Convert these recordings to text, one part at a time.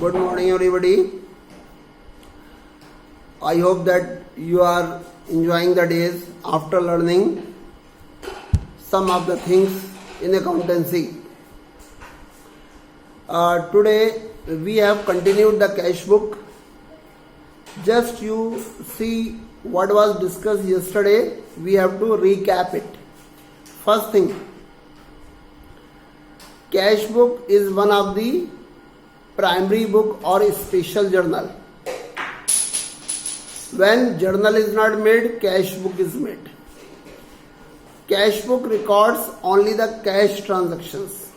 Good morning, everybody. I hope that you are enjoying the days after learning some of the things in accountancy. Today we have continued the cash book. Just you see what was discussed yesterday, we have to recap it. First thing, cash book is one of the primary book or special journal. When journal is not made, cash book is made. Cash book records only the cash transactions.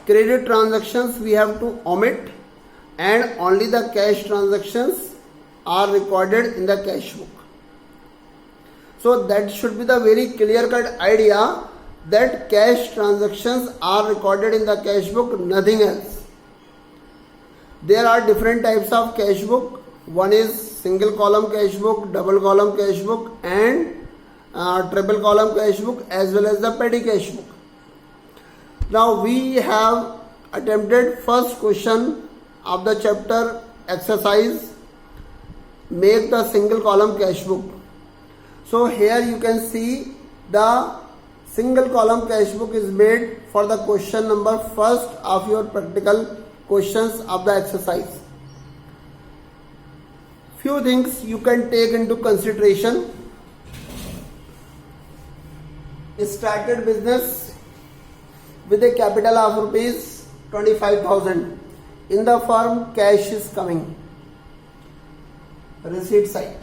Credit transactions we have to omit, and only the cash transactions are recorded in the cash book. So that should be the very clear-cut idea that cash transactions are recorded in the cash book, nothing else. There are different types of cash book. One is single column cash book, double column cash book, and triple column cash book, as well as the petty cash book. Now we have attempted first question of the chapter exercise, make the single column cash book. So here you can see the single column cash book is made for the question number first of your practical questions of the exercise. Few things you can take into consideration. Started business with a capital of rupees 25,000. In the firm, cash is coming. Receipt side.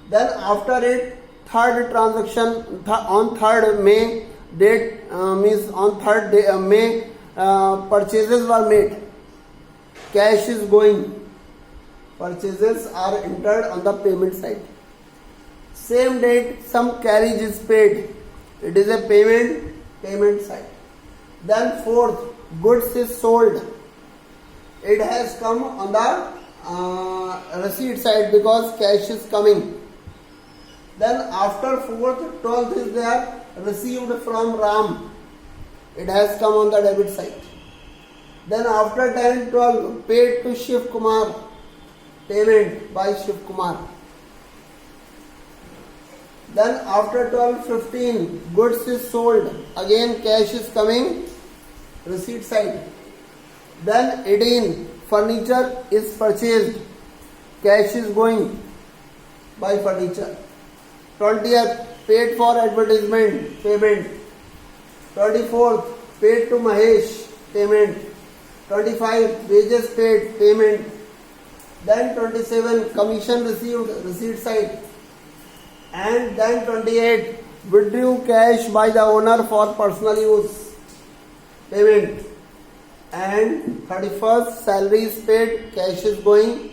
Then after it, third transaction on 3rd May date means on 3rd day, May purchases were made. Cash is going. Purchases are entered on the payment side. Same date some carriage is paid. It is a payment side. Then 4th, goods is sold. It has come on the receipt side because cash is coming. Then after 4th, 12th is there, received from Ram. It has come on the debit side. Then after 10, 12, paid to Shiv Kumar. Payment by Shiv Kumar. Then after 12, 15, goods is sold. Again cash is coming, receipt side. Then 18, furniture is purchased. Cash is going by furniture. 20th, paid for advertisement, payment. 24th, paid to Mahesh, payment. 25, wages paid, payment. Then 27, commission received, receipt side. And then 28, withdrew cash by the owner for personal use, payment. And 31st, salary is paid, cash is going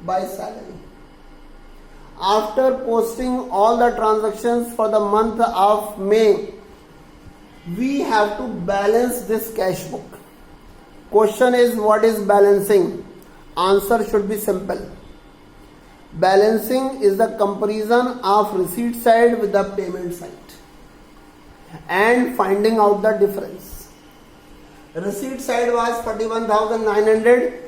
by salary. After posting all the transactions for the month of May, we have to balance this cash book. Question is, what is balancing? Answer should be simple. Balancing is the comparison of receipt side with the payment side and finding out the difference. Receipt side was 41,900,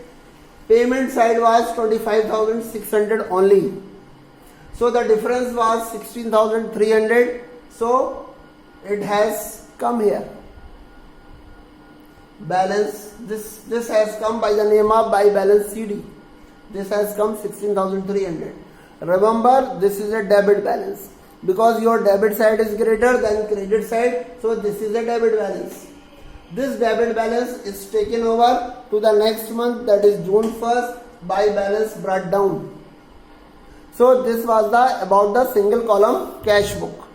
payment side was 25,600 only. So the difference was 16,300. So it has come here. Balance, this has come by the name of by balance CD. This has come 16,300. Remember, this is a debit balance because your debit side is greater than credit side. So this is a debit balance. This debit balance is taken over to the next month, that is June 1st, by balance brought down. So this was about the single column cash book.